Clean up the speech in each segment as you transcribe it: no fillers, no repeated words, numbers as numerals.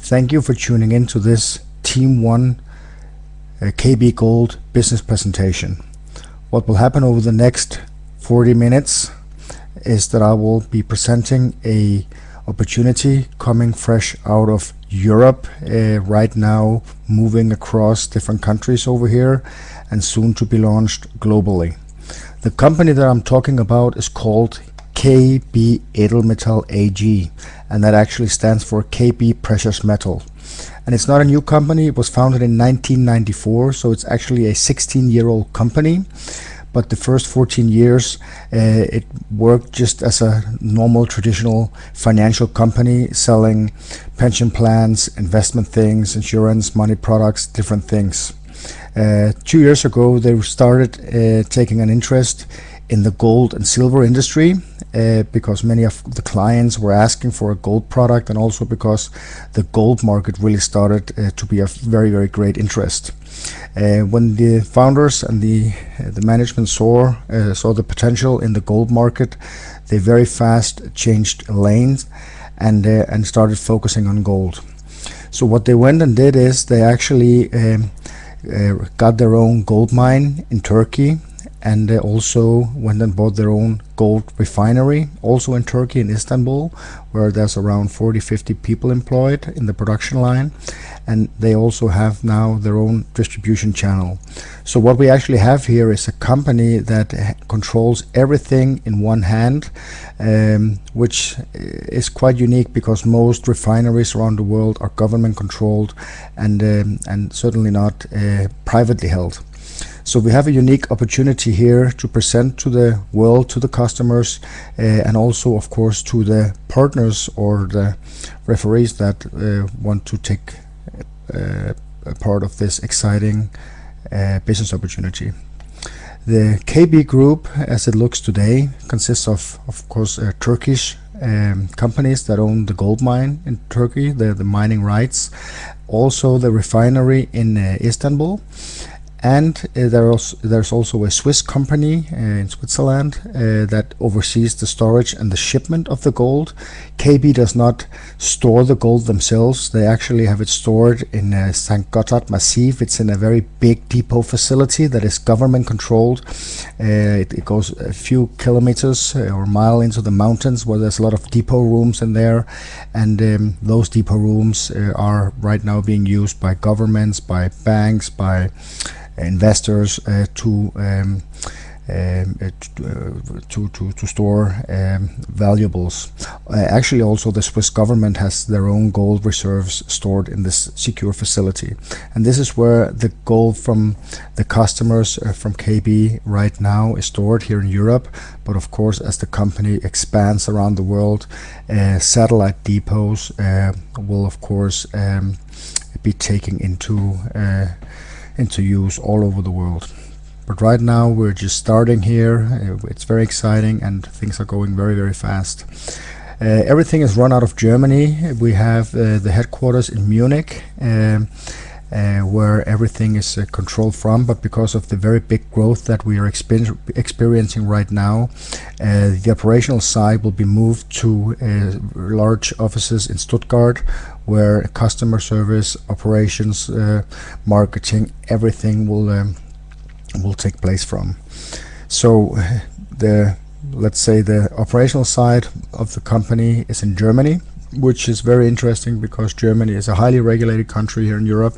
Thank you for tuning in to this Team 1 KB Gold business presentation. What will happen over the next 40 minutes is that I will be presenting a opportunity coming fresh out of Europe, right now moving across different countries over here and soon to be launched globally. The company that I'm talking about is called KB Edelmetall AG, and that actually stands for KB Precious Metal. And it's not a new company. It was founded in 1994, so it's actually a 16-year-old company. But the first 14 years it worked just as a normal traditional financial company, selling pension plans, investment things, insurance, money products, different things. 2 years ago they started taking an interest in the gold and silver industry, because many of the clients were asking for a gold product, and also because the gold market really started to be of very, very great interest. When the founders and the management saw the potential in the gold market, they very fast changed lanes and started focusing on gold. So what they went and did is they actually got their own gold mine in Turkey, and they also went and bought their own gold refinery, also in Turkey, in Istanbul, where there's around 40-50 people employed in the production line. And they also have now their own distribution channel. So what we actually have here is a company that controls everything in one hand, which is quite unique because most refineries around the world are government controlled and certainly not privately held. So we have a unique opportunity here to present to the world, to the customers, and also of course to the partners or the referees that want to take a part of this exciting business opportunity. The KB Group, as it looks today, consists of course Turkish companies that own the gold mine in Turkey, the mining rights, also the refinery in Istanbul. And there's also a Swiss company in Switzerland that oversees the storage and the shipment of the gold. KB does not store the gold themselves. They actually have it stored in St. Gotthard Massif. It's in a very big depot facility that is government controlled. It goes a few kilometers or mile into the mountains, where there's a lot of depot rooms in there, and those depot rooms are right now being used by governments, by banks, by investors to store valuables. Actually, also the Swiss government has their own gold reserves stored in this secure facility, and this is where the gold from the customers from KB right now is stored here in Europe. But of course, as the company expands around the world, satellite depots will of course be taken into use all over the world. But right now we're just starting here. It's very exciting and things are going very, very fast. Everything is run out of Germany. We have the headquarters in Munich, where everything is controlled from, but because of the very big growth that we are experiencing right now, the operational side will be moved to large offices in Stuttgart, where customer service, operations, marketing, everything will take place from. So let's say the operational side of the company is in Germany, which is very interesting because Germany is a highly regulated country here in Europe,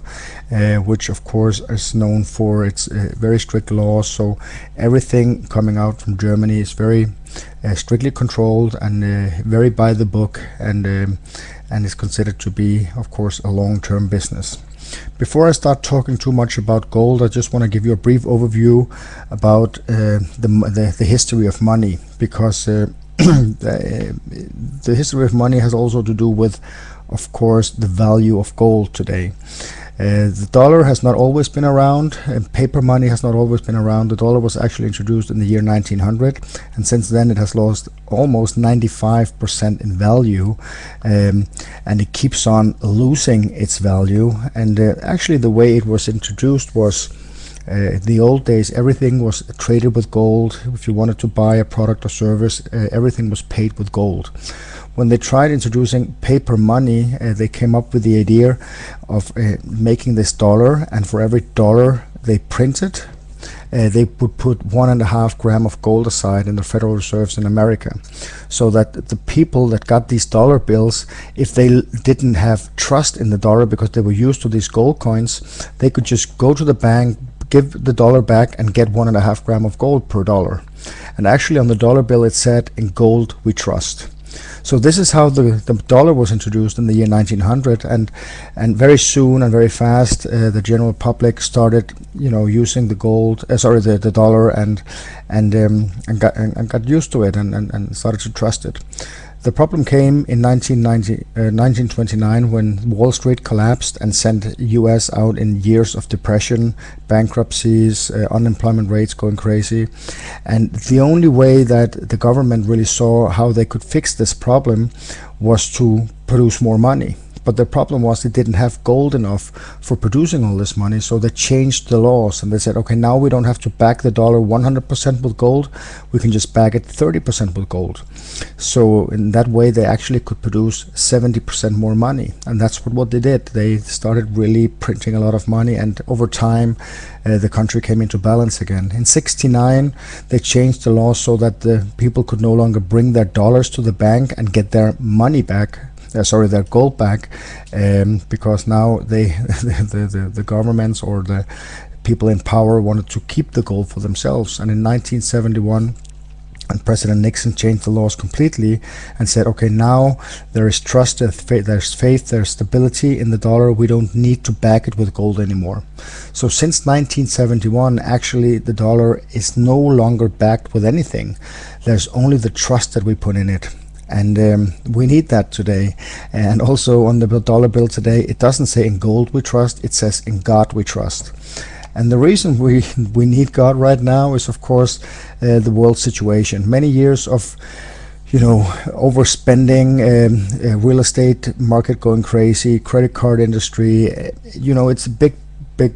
which of course is known for its very strict laws. So everything coming out from Germany is very strictly controlled and very by the book, and is considered to be, of course, a long-term business. Before I start talking too much about gold, I just want to give you a brief overview about the history of money, because the history of money has also to do with, of course, the value of gold today. The dollar has not always been around, and paper money has not always been around. The dollar was actually introduced in the year 1900, and since then it has lost almost 95% in value, and it keeps on losing its value. And actually the way it was introduced was, in the old days, everything was traded with gold. If you wanted to buy a product or service, everything was paid with gold. when they tried introducing paper money, they came up with the idea of making this dollar, and for every dollar they printed, they would put 1.5 gram of gold aside in the Federal Reserves in America, so that the people that got these dollar bills, if they didn't have trust in the dollar because they were used to these gold coins, they could just go to the bank, give the dollar back, and get 1.5 gram of gold per dollar. And actually on the dollar bill it said, "In gold we trust." So this is how the dollar was introduced in the year 1900, and very soon and very fast the general public started, using the the dollar and got used to it and started to trust it. The problem came in 1929 when Wall Street collapsed and sent US out in years of depression, bankruptcies, unemployment rates going crazy. And the only way that the government really saw how they could fix this problem was to produce more money. But the problem was they didn't have gold enough for producing all this money, so they changed the laws and they said, okay, now we don't have to back the dollar 100% with gold, we can just back it 30% with gold. So in that way they actually could produce 70% more money, and that's what they did. They started really printing a lot of money, and over time the country came into balance again. In '69 they changed the law so that the people could no longer bring their dollars to the bank and get their money back, their gold back, because now the governments or the people in power wanted to keep the gold for themselves. And in 1971, and President Nixon changed the laws completely and said, okay, now there is trust, there's faith, there's stability in the dollar. We don't need to back it with gold anymore. So since 1971, actually the dollar is no longer backed with anything. There's only the trust that we put in it. And we need that today. And also on the dollar bill today, it doesn't say "In gold we trust," it says "In God we trust." And the reason we need God right now is, of course, the world situation. Many years of overspending, real estate market going crazy, credit card industry, it's a big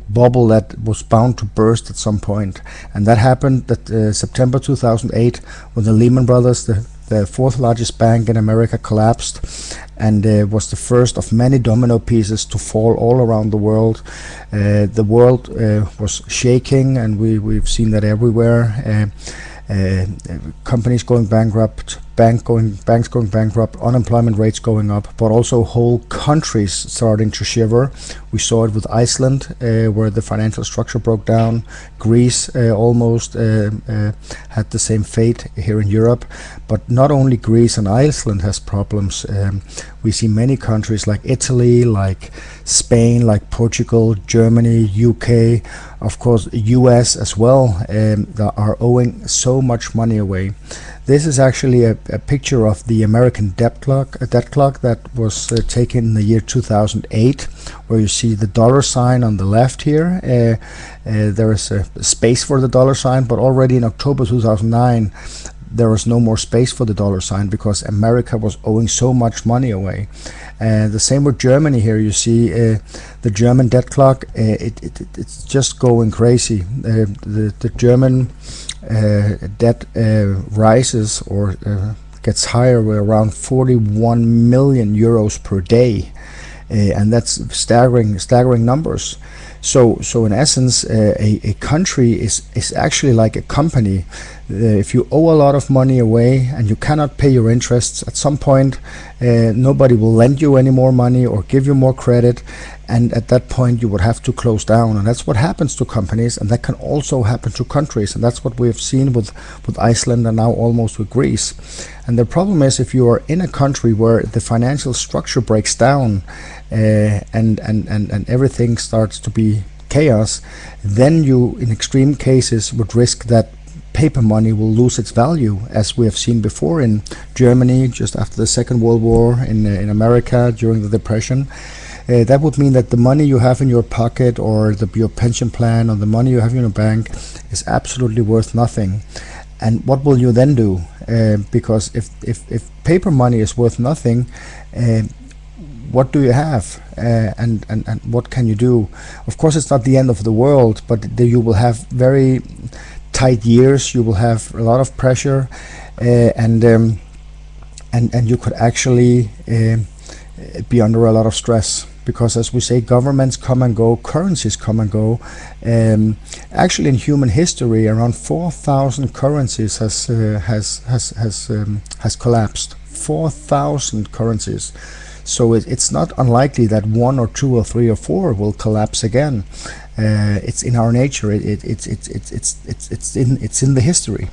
bubble that was bound to burst at some point. And that happened at September 2008 when the Lehman Brothers, the fourth largest bank in America, collapsed, and was the first of many domino pieces to fall all around the world. The world was shaking, and we've seen that everywhere. Companies going bankrupt, banks going bankrupt, unemployment rates going up, but also whole countries starting to shiver. We saw it with Iceland, where the financial structure broke down. Greece almost had the same fate here in Europe. But not only Greece and Iceland has problems. We see many countries like Italy, like Spain, like Portugal, Germany, UK, of course US as well, that are owing so much money away. This is actually a picture of the American debt clock that was taken in the year 2008, where you see the dollar sign on the left here. There is a space for the dollar sign, but already in October 2009 there was no more space for the dollar sign because America was owing so much money away. The same with Germany. Here you see the German debt clock. It's just going crazy. The German debt rises or gets higher with around 41 million euros per day, and that's staggering numbers. So in essence, a country is actually like a company. If you owe a lot of money away and you cannot pay your interests, at some point nobody will lend you any more money or give you more credit, and at that point you would have to close down. And that's what happens to companies, and that can also happen to countries, and that's what we have seen with Iceland and now almost with Greece. And the problem is, if you are in a country where the financial structure breaks down and everything starts to be chaos, then you in extreme cases would risk that paper money will lose its value, as we have seen before in Germany just after the Second World War, in America during the Depression. That would mean that the money you have in your pocket, or your pension plan, or the money you have in your bank is absolutely worth nothing. And what will you then do? Because if paper money is worth nothing, what do you have, and what can you do? Of course, it's not the end of the world, but you will have very tight years. You will have a lot of pressure, and and you could actually be under a lot of stress, because as we say, governments come and go, currencies come and go. Actually, in human history, around 4,000 currencies has collapsed. 4,000 currencies. So it's not unlikely that 1 or 2 or 3 or 4 will collapse again. It's in our nature. It's in the history,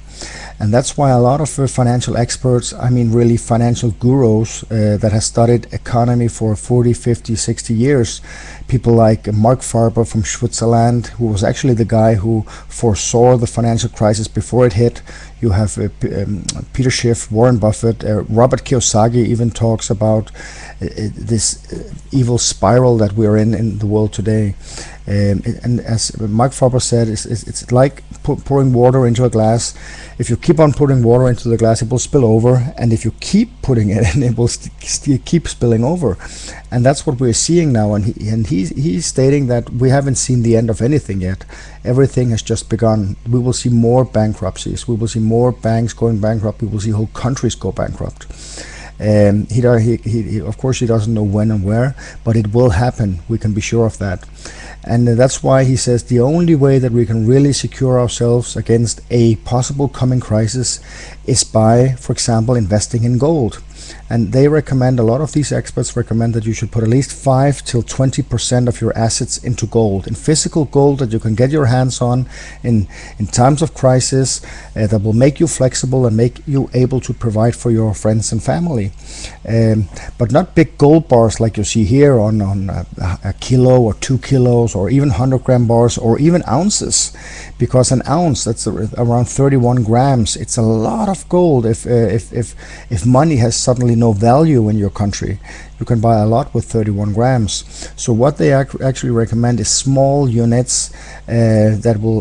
and that's why a lot of financial experts, I mean really financial gurus that have studied economy for 40, 50, 60 years, people like Mark Farber from Switzerland, who was actually the guy who foresaw the financial crisis before it hit. You have Peter Schiff, Warren Buffett, Robert Kiyosaki even talks about this evil spiral that we're in the world today. And as Mark Farber said, it's like pouring water into a glass. If you keep on putting water into the glass, it will spill over, and if you keep putting it in, it will keep spilling over. And that's what we're seeing now. And he's stating that we haven't seen the end of anything yet. Everything has just begun. We will see more bankruptcies. We will see more banks going bankrupt. We will see whole countries go bankrupt. He of course he doesn't know when and where, but it will happen. We can be sure of that. And that's why he says the only way that we can really secure ourselves against a possible coming crisis is by, for example, investing in gold. And they recommend, a lot of these experts recommend, that you should put at least 5 till 20% of your assets into gold, in physical gold that you can get your hands on in times of crisis, that will make you flexible and make you able to provide for your friends and family. But not big gold bars like you see here on a kilo or 2 kilos or even 100-gram bars or even ounces, because an ounce, that's around 31 grams. It's a lot of gold. If money has suddenly no value in your country, you can buy a lot with 31 grams. So what they actually recommend is small units that will